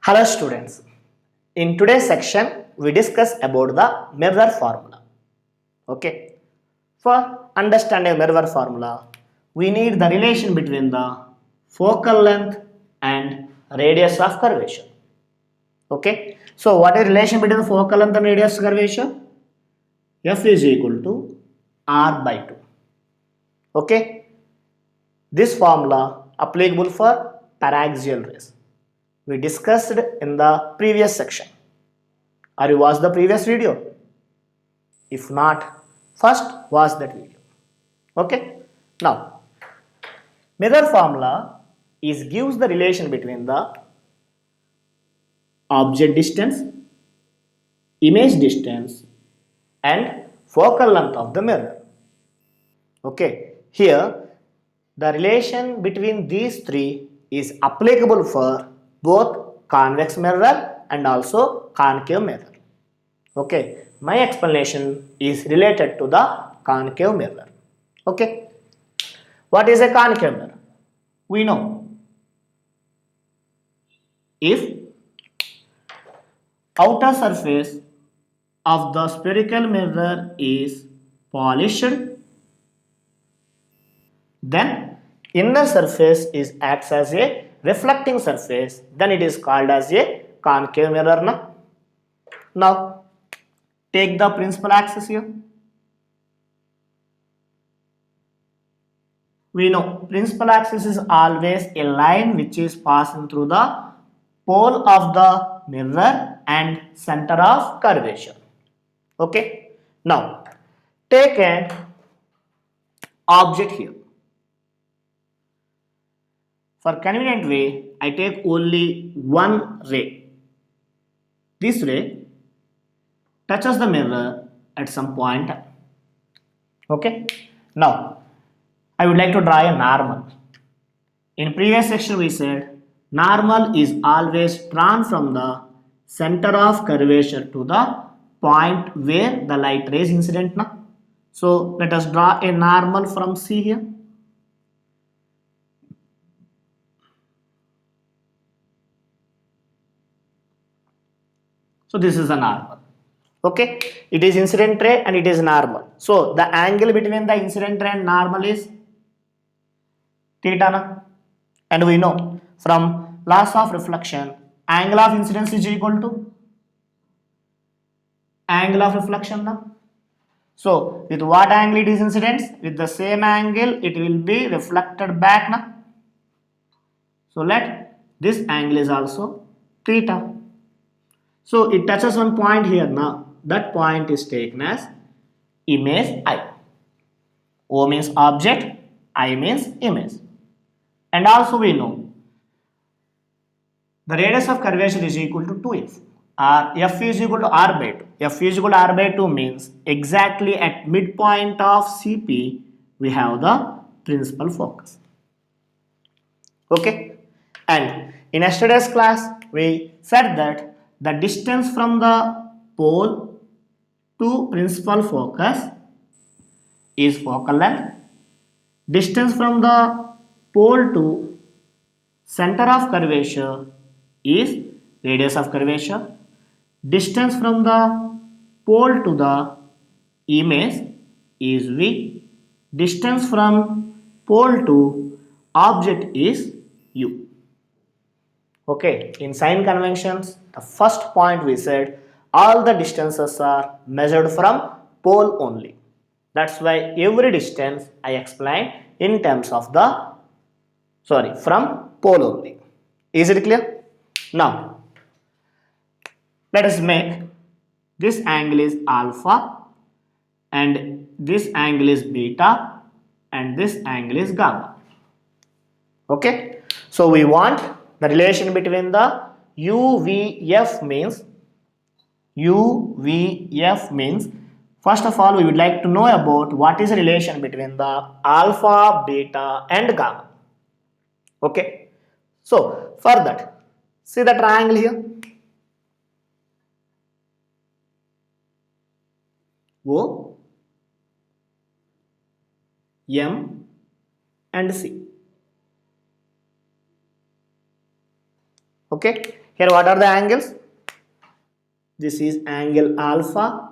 Hello students. In today's section, we discuss about the mirror formula. Okay. For understanding mirror formula, we need the relation between the focal length and radius of curvature. Okay. So what is relation between the focal length and radius of curvature? F is equal to R by 2. Okay. This formula applicable for paraxial rays. We discussed in the previous section. Or you watched the previous video? If not, first watch that video. Okay. Now, mirror formula is gives the relation between the object distance, image distance, and focal length of the mirror. Okay. Here, the relation between these three is applicable for both convex mirror and also concave mirror. Okay, my explanation is related to the concave mirror. Okay, what is a concave mirror? We know if outer surface of the spherical mirror is polished, then inner surface is acts as a reflecting surface, then it is called as a concave mirror. Now take the principal axis here. We know principal axis is always a line which is passing through the pole of the mirror and center of curvature. Okay. Now take an object here. For convenient way, I take only one ray. This ray touches the mirror at some point. Okay. Now I would like to draw a normal. In previous section we said normal is always drawn from the center of curvature to the point where the light rays incident. So let us draw a normal from C here. So this is a normal. Okay, it is incident ray and it is normal. So the angle between the incident ray and normal is theta. And we know from laws of reflection, angle of incidence is equal to angle of reflection now. So with what angle it is incidence? With the same angle it will be reflected back now. So let this angle is also theta. So it touches one point here now. That point is taken as image I. O means object, I means image. And also we know the radius of curvature is equal to 2f. F is equal to R by 2. F is equal to R by 2 means exactly at midpoint of CP we have the principal focus. Okay. And in yesterday's class we said that the distance from the pole to principal focus is focal length. Distance from the pole to center of curvature is radius of curvature. Distance from the pole to the image is V. Distance from pole to object is U. Okay, in sign conventions, the first point we said all the distances are measured from pole only. That's why every distance I explain in terms of the from pole only. Is it clear? Now let us make this angle is alpha and this angle is beta and this angle is gamma. Okay, so we want the relation between the UVF means first of all we would like to know about what is the relation between the alpha, beta and gamma. Okay, so for that see the triangle here. O, M and C. Okay, Here what are the angles? This is angle alpha,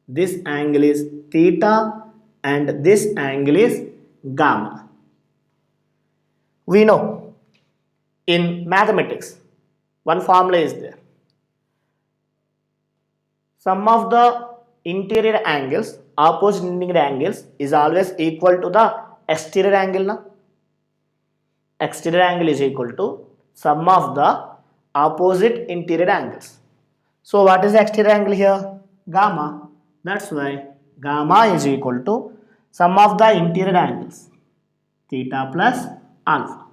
this angle is theta, and this angle is gamma. We know in mathematics one formula is there. Sum of the interior angles, opposite interior angles is always equal to the exterior angle. Na? Exterior angle is equal to sum of the opposite interior angles. So what is the exterior angle here? Gamma. That's why gamma is equal to sum of the interior angles, theta plus alpha.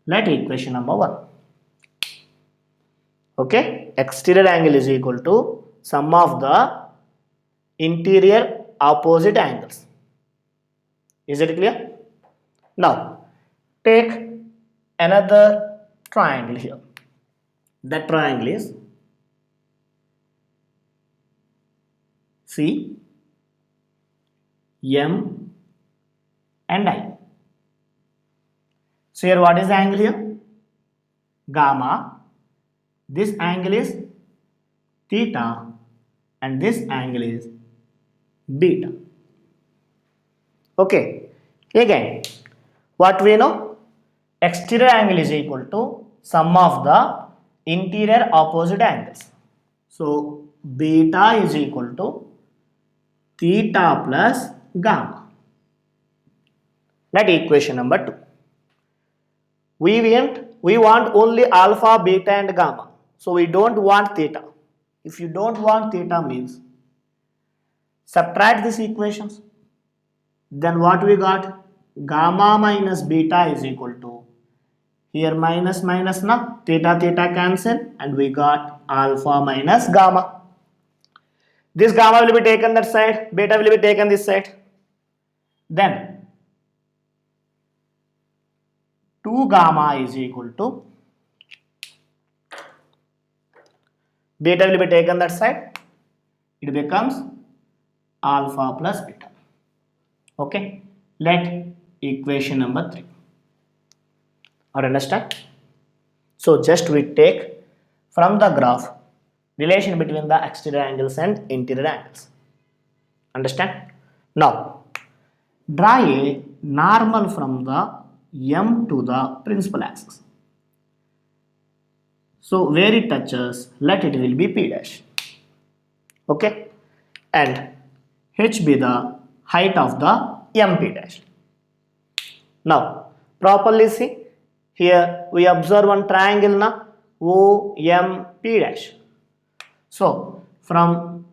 Let equation number 1. Okay, exterior angle is equal to sum of the interior opposite angles. Is it clear? Now take another triangle here. That triangle is C, M and I. So here what is the angle here? Gamma. This angle is theta and this angle is beta. Okay, again what we know? Exterior angle is equal to sum of the interior opposite angles. So beta is equal to theta plus gamma. Let equation number 2. We want only alpha, beta and gamma. So we don't want theta. If you don't want theta means subtract these equations. Then what we got? Gamma minus beta is equal to, here minus minus na, theta cancel, and we got alpha minus gamma. This gamma will be taken that side, beta will be taken this side. Then 2 gamma is equal to, beta will be taken that side, it becomes alpha plus beta. Okay, let equation number 3. Or understand? So just we take from the graph relation between the exterior angles and interior angles. Understand? Now draw a normal from the M to the principal axis. So where it touches, let it will be P dash. Okay, and H be the height of the MP dash. Now properly see, here we observe one triangle na, OMP dash. So from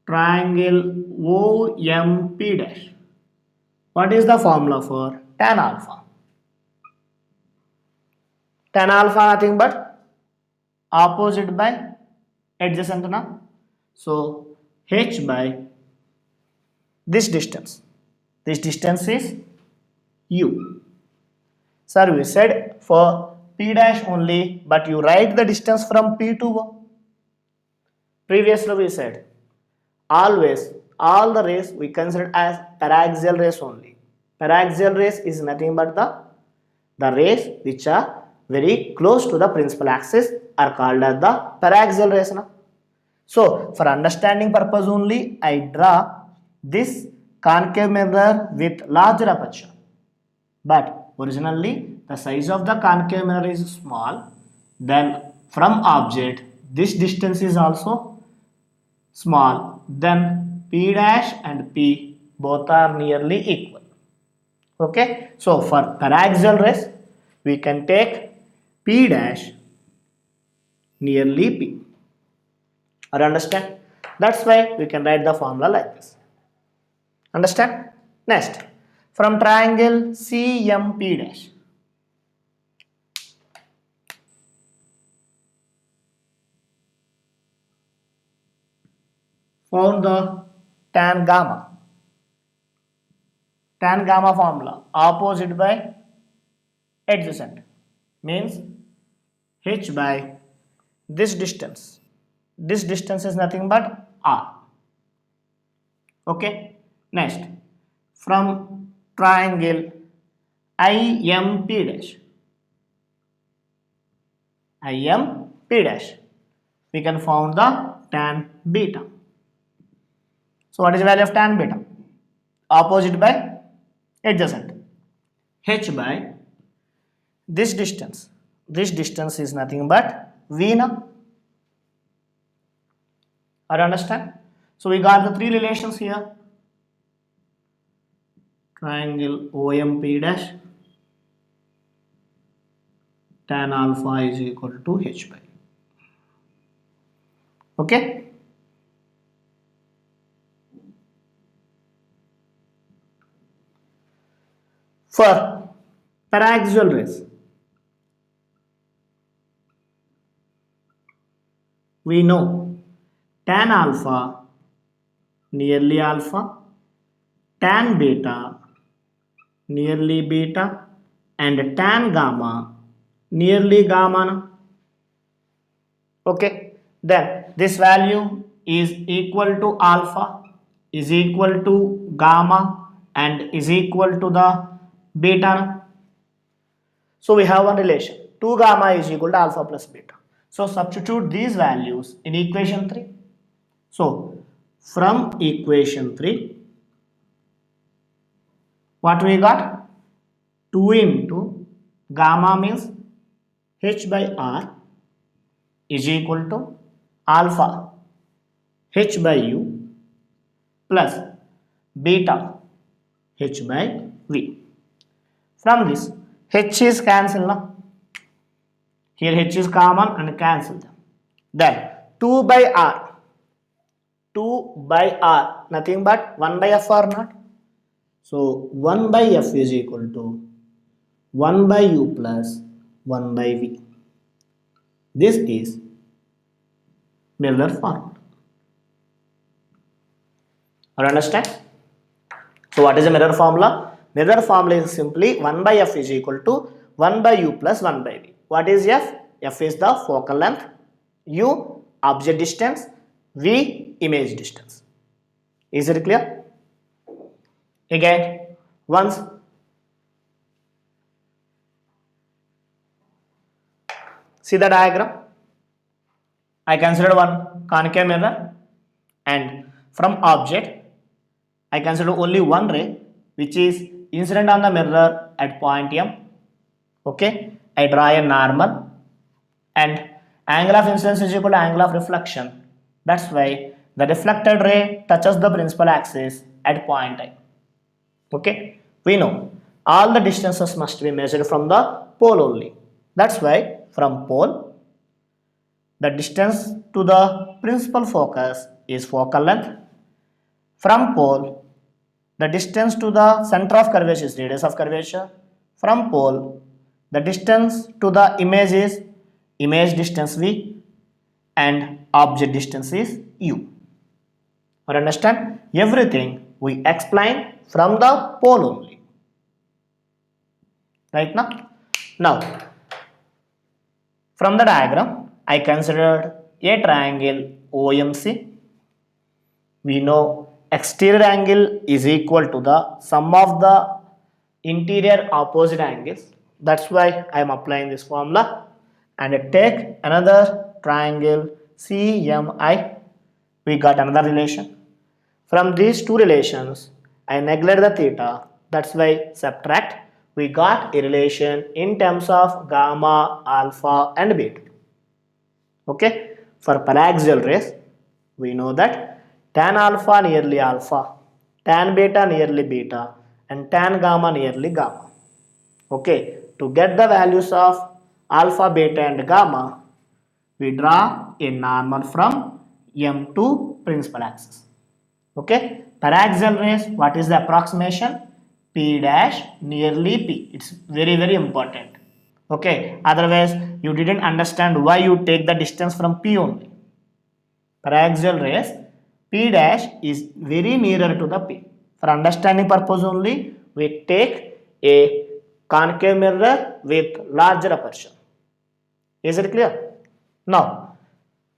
triangle OMP dash, what is the formula for tan alpha? Tan alpha nothing but opposite by adjacent na. So H by this distance. This distance is U. Sir, we said for P dash only, but you write the distance from P to O. Previously we said always all the rays we consider as paraxial rays only. Paraxial rays is nothing but the rays which are very close to the principal axis are called as the paraxial rays. Na? So for understanding purpose only, I draw this concave mirror with larger aperture. But originally the size of the concave mirror is small. Then from object this distance is also small. Then P dash and P both are nearly equal. Okay. So for paraxial rays we can take P dash nearly P. Or understand? That's why we can write the formula like this. Understand? Next, from triangle CMP dash, found the tan gamma. Tan gamma formula opposite by adjacent means H by this distance. This distance is nothing but R. Okay. Next, from triangle IMP dash, Im P dash. We can found the tan beta. So what is the value of tan beta? Opposite by adjacent. H by this distance. This distance is nothing but V now. Are you understand? So we got the three relations here. Triangle OMP dash tan alpha is equal to H by. Okay. For paraxial rays, we know tan alpha nearly alpha, tan beta nearly beta, and tan gamma nearly gamma. Okay, then this value is equal to alpha, is equal to gamma, and is equal to the beta. So we have one relation, 2 gamma is equal to alpha plus beta. So substitute these values in equation 3. So from equation 3, what we got? 2 into gamma means H by R is equal to alpha H by U plus beta H by V. From this, H is cancelled now. Here H is common and cancelled. Then 2 by R. 2 by R, nothing but 1 by F or not. So 1 by F is equal to 1 by U plus 1 by V. This is Miller formula. You understand? So what is the mirror formula? Mirror formula is simply 1 by F is equal to 1 by U plus 1 by V. What is F? F is the focal length, U object distance, V image distance. Is it clear? Again, once see the diagram. I considered one concave mirror, and from object I consider only one ray which is incident on the mirror at point M. Okay, I draw a normal, and angle of incidence is equal to angle of reflection. That's why the reflected ray touches the principal axis at point I. Okay, we know all the distances must be measured from the pole only. That's why from pole, the distance to the principal focus is focal length. From pole, the distance to the center of curvature is radius of curvature. From pole, the distance to the image is image distance V, and object distance is U. You understand? Everything we explain from the pole only. Right now? Now, from the diagram, I considered a triangle OMC. We know exterior angle is equal to the sum of the interior opposite angles. That's why I am applying this formula. And I take another triangle CMI. We got another relation. From these two relations, I neglect the theta. That's why subtract. We got a relation in terms of gamma, alpha, and beta. Okay. For paraxial rays, we know that tan alpha nearly alpha, tan beta nearly beta, and tan gamma nearly gamma. Okay. To get the values of alpha, beta, and gamma, we draw a normal from M to principal axis. Okay, paraxial rays, what is the approximation? P dash nearly P. It's very important. Okay, otherwise you didn't understand why you take the distance from P only. Paraxial rays, P dash is very nearer to the P. For understanding purpose only, we take a concave mirror with larger aperture. Is it clear? Now,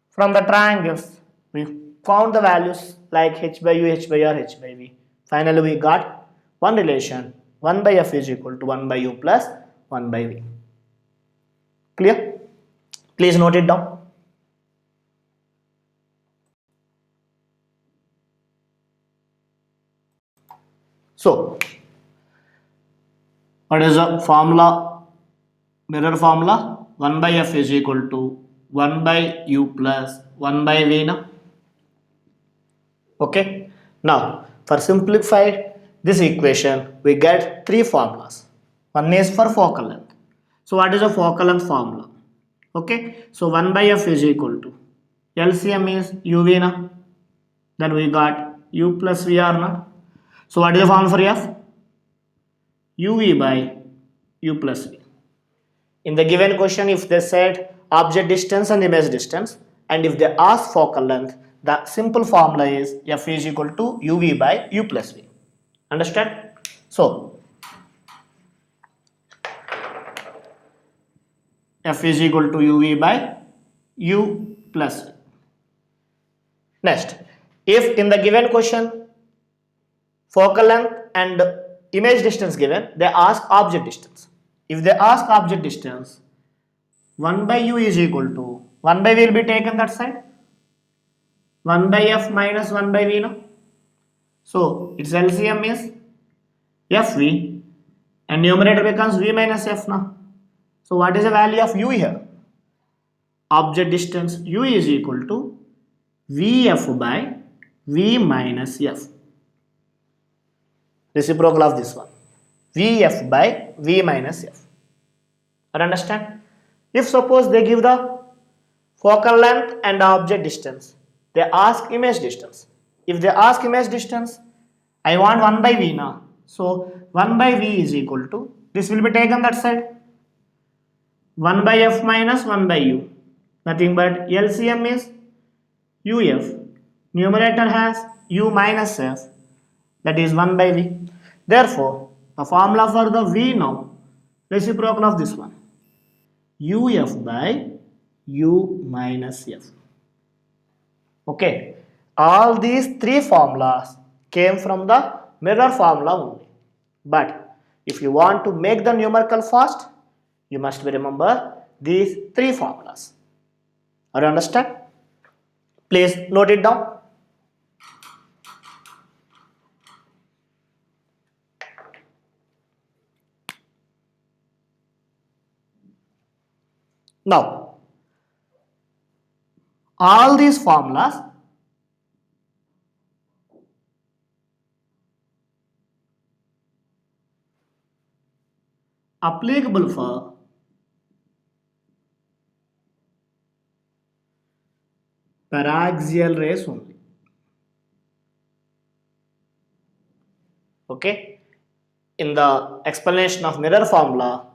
from the triangles, we found the values like H by U, H by R, H by V. Finally, we got one relation, 1 by F is equal to 1 by U plus 1 by V. Clear? Please note it down. So, what is the formula? Mirror formula 1 by f is equal to 1 by u plus 1 by v now. Okay. Now, for simplified this equation, we get three formulas. One is for focal length. So, what is a focal length formula? Okay. So, 1 by f is equal to LCM is uv now. Then we got u plus vr now. So, what is the formula for f? uv by u plus v. In the given question, if they said object distance and image distance, and if they ask focal length, the simple formula is f is equal to uv by u plus v. Understand? So, f is equal to uv by u plus v. Next, if in the given question focal length and image distance given, they ask object distance. If they ask object distance, 1 by u is equal to 1 by v will be taken that side, 1 by f minus 1 by v, no? So its LCM is fv and numerator becomes v minus f now. So what is the value of u here? Object distance u is equal to vf by v minus f. Reciprocal of this one, vf by v minus f. Understand? If suppose they give the focal length and object distance, they ask image distance. If they ask image distance, I want 1 by v now. So 1 by v is equal to, this will be taken that side, 1 by f minus 1 by u. Nothing but LCM is uf. Numerator has u minus f, that is 1 by v. Therefore, the formula for the v now, reciprocal of this one, uf by u minus f. Okay, all these three formulas came from the mirror formula only. But if you want to make the numerical fast, you must remember these three formulas. Are you understand? Please note it down. Now, all these formulas applicable for paraxial rays only. Okay, in the explanation of mirror formula,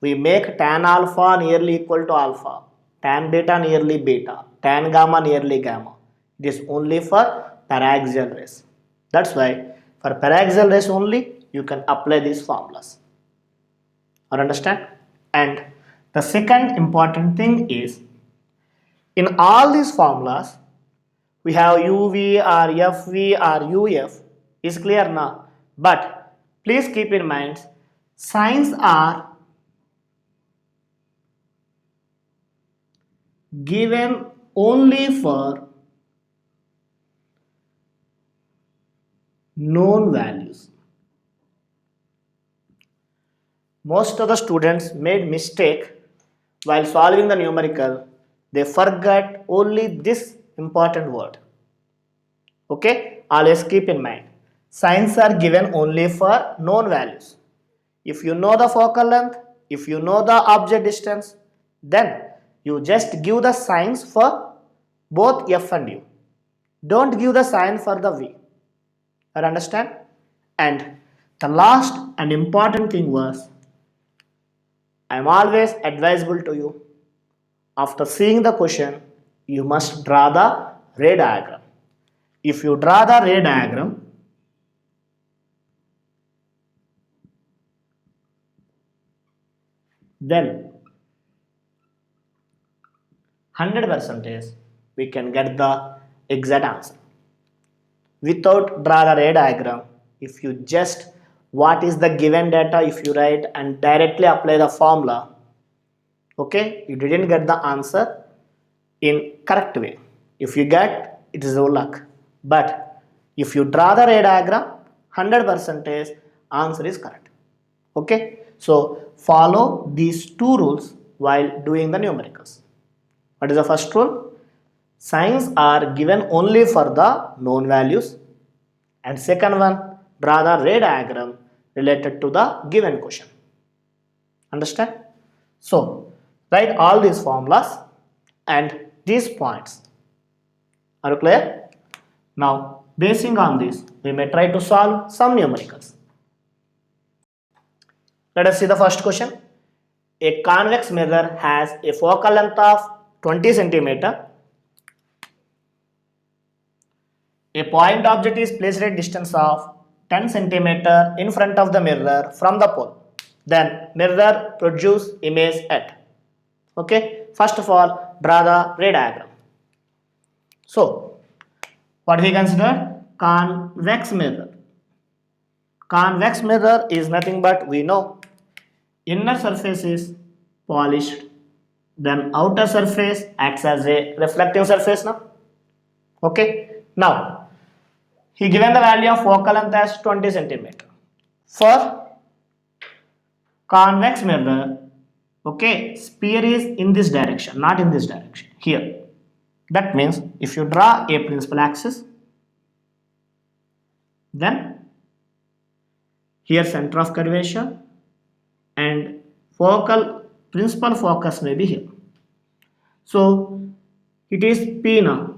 we make tan alpha nearly equal to alpha, tan beta nearly beta, tan gamma nearly gamma. It is only for paraxial rays. That's why for paraxial rays only you can apply these formulas. Or understand? And the second important thing is, in all these formulas we have uv or fv or uf is clear now, but please keep in mind signs are given only for known values. Most of the students made mistake while solving the numerical. They forget only this important word. Okay, always keep in mind, signs are given only for known values. If you know the focal length, if you know the object distance, then you just give the signs for both f and u. Don't give the sign for the v. You understand? And the last and important thing was, I am always advisable to you, after seeing the question, you must draw the ray diagram. If you draw the ray diagram, then 100% we can get the exact answer. Without draw the ray diagram, if you just what is the given data, if you write and directly apply the formula, okay, you didn't get the answer in correct way. If you get, it is your luck. But if you draw the ray diagram, 100% answer is correct. Okay, so follow these two rules while doing the numericals. What is the first rule? Signs are given only for the known values. And second one, draw the ray diagram related to the given question. Understand? So, write all these formulas and these points. Are you clear? Now, basing on this, we may try to solve some numericals. Let us see the first question. A convex mirror has a focal length of 20 centimeter. A point object is placed at a distance of 10 centimeter in front of the mirror from the pole. Then mirror produce image at. Okay, first of all, draw the ray diagram. So, what we consider? Convex mirror. Convex mirror is nothing but, we know, inner surface is polished, then outer surface acts as a reflecting surface now. Okay, now he given the value of focal length as 20 centimeter. For convex mirror, okay, sphere is in this direction, not in this direction, here. That means if you draw a principal axis, then here center of curvature and principal focus may be here. So it is P now.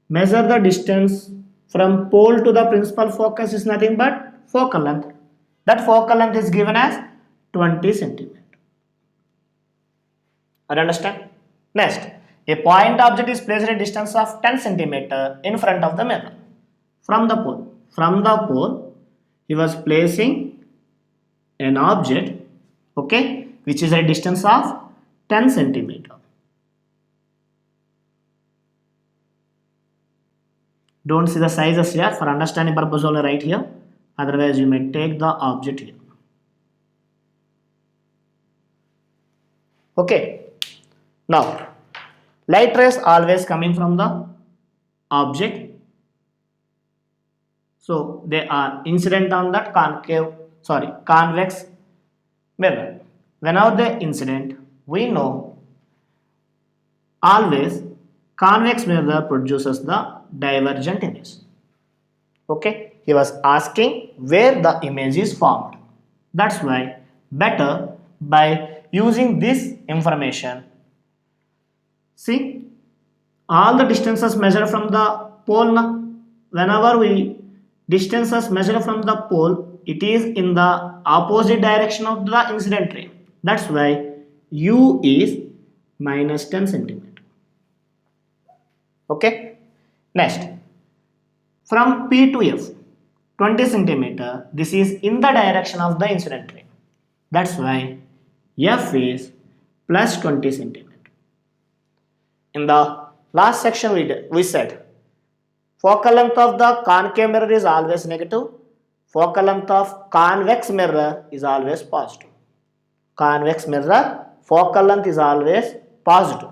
Measure the distance from pole to the principal focus is nothing but focal length. That focal length is given as 20 centimeter. I understand? Next, a point object is placed at a distance of 10 centimeter in front of the mirror from the pole. From the pole, he was placing an object, okay, which is at a distance of 10 centimeter. Don't see the sizes here, for understanding purpose only right here, otherwise you may take the object here. Okay, now light rays always coming from the object, so they are incident on that convex mirror. Whenever they incident, we know always convex mirror produces the divergent image. Okay, he was asking where the image is formed. That's why better by using this information, see all the distances measured from the pole. Whenever we distances measured from the pole, it is in the opposite direction of the incident ray. That's why u is minus 10 centimeter. Okay, next, from P to F, 20 centimeter, this is in the direction of the incident ray. That's why F is plus 20 centimeter. In the last section we said focal length of the concave mirror is always negative, focal length of convex mirror is always positive. Convex mirror focal length is always positive.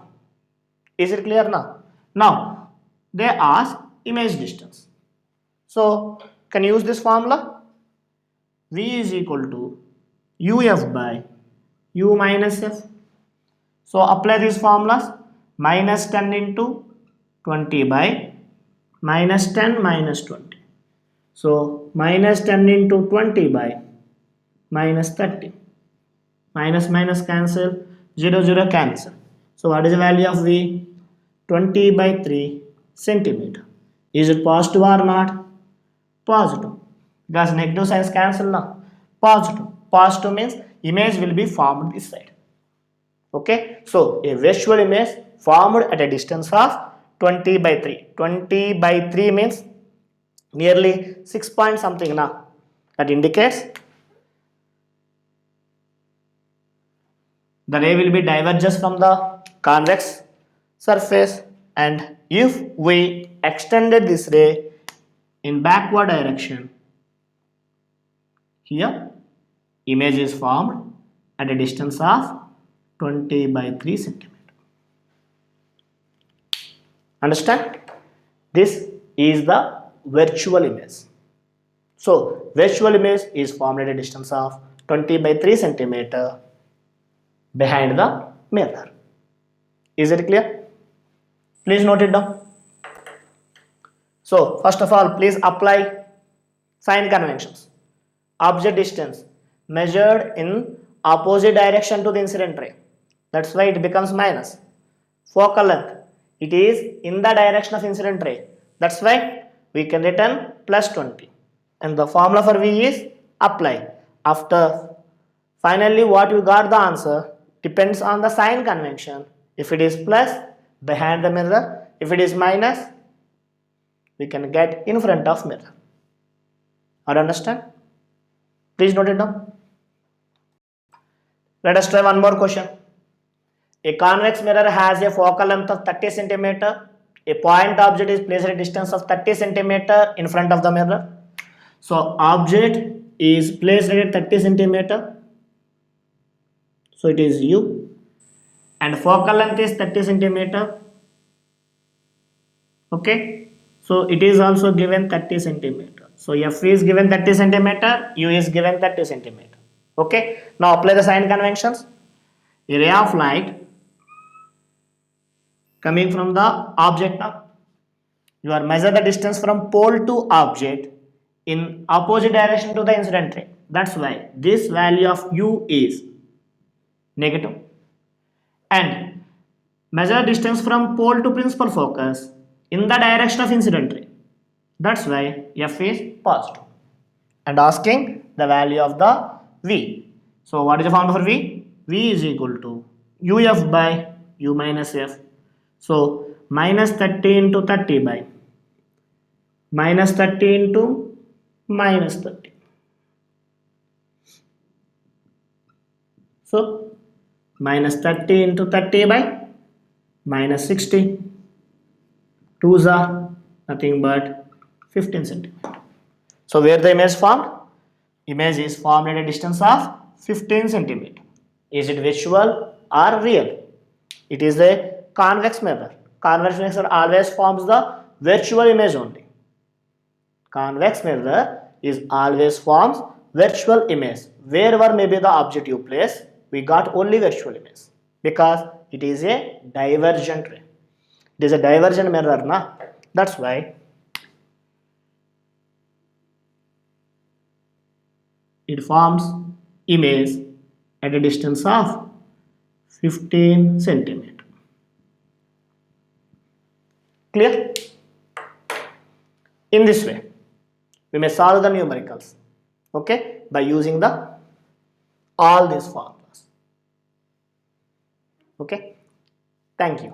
Is it clear now? Now they ask image distance. So can you use this formula? V is equal to UF by U minus F. So apply these formulas. Minus 10 into 20 by minus 10 minus 20. So minus 10 into 20 by minus 30. Minus minus cancel, 0 0 cancel. So what is the value of V? 20 by 3 centimeter. Is it positive or not? Positive. Because negative signs cancel now. Positive. Positive means image will be formed this side. Okay. So a visual image formed at a distance of 20 by 3. 20 by 3 means nearly 6 point something now. That indicates the ray will be diverges from the convex surface, and if we extended this ray in backward direction, here image is formed at a distance of 20 by 3 centimeter. Understand? This is the virtual image. So virtual image is formed at a distance of 20 by 3 centimeter behind the mirror. Is it clear? Please note it down. So first of all, please apply sign conventions. Object distance measured in opposite direction to the incident ray. That's why it becomes minus. Focal length, it is in the direction of incident ray. That's why we can return plus 20. And the formula for V is apply. After finally what you got the answer depends on the sign convention. If it is plus, behind the mirror. If it is minus, we can get in front of mirror. Or understand? Please note it down. Let us try one more question. A convex mirror has a focal length of 30 centimeter. A point object is placed at a distance of 30 centimeter in front of the mirror. So object is placed at 30 centimeter. So it is U. And focal length is 30 centimeter. Okay. So it is also given 30 centimeter. So F is given 30 centimeter. U is given 30 centimeter. Okay. Now apply the sign conventions. A ray of light coming from the object now. You are measure the distance from pole to object in opposite direction to the incident ray. That's why this value of U is negative. And measure distance from pole to principal focus in the direction of incident ray. That's why F is positive. And asking the value of the V. So what is the formula for V? V is equal to UF by U minus F. So minus 30 into 30 by minus 30 into minus 30. So minus 30 into 30 by minus 60. 2s are nothing but 15 centimeter. So where the image formed? Image is formed at a distance of 15 centimeter. Is it virtual or real? It is a convex mirror. Convex mirror always forms the virtual image only. Convex mirror is always forms virtual image. Wherever may be the object you place, we got only virtual image because it is a divergent ray. It is a divergent mirror, na? That's why it forms image at a distance of 15 centimeter. Clear? In this way, we may solve the numericals, okay, by using the all these formulas. Okay, thank you.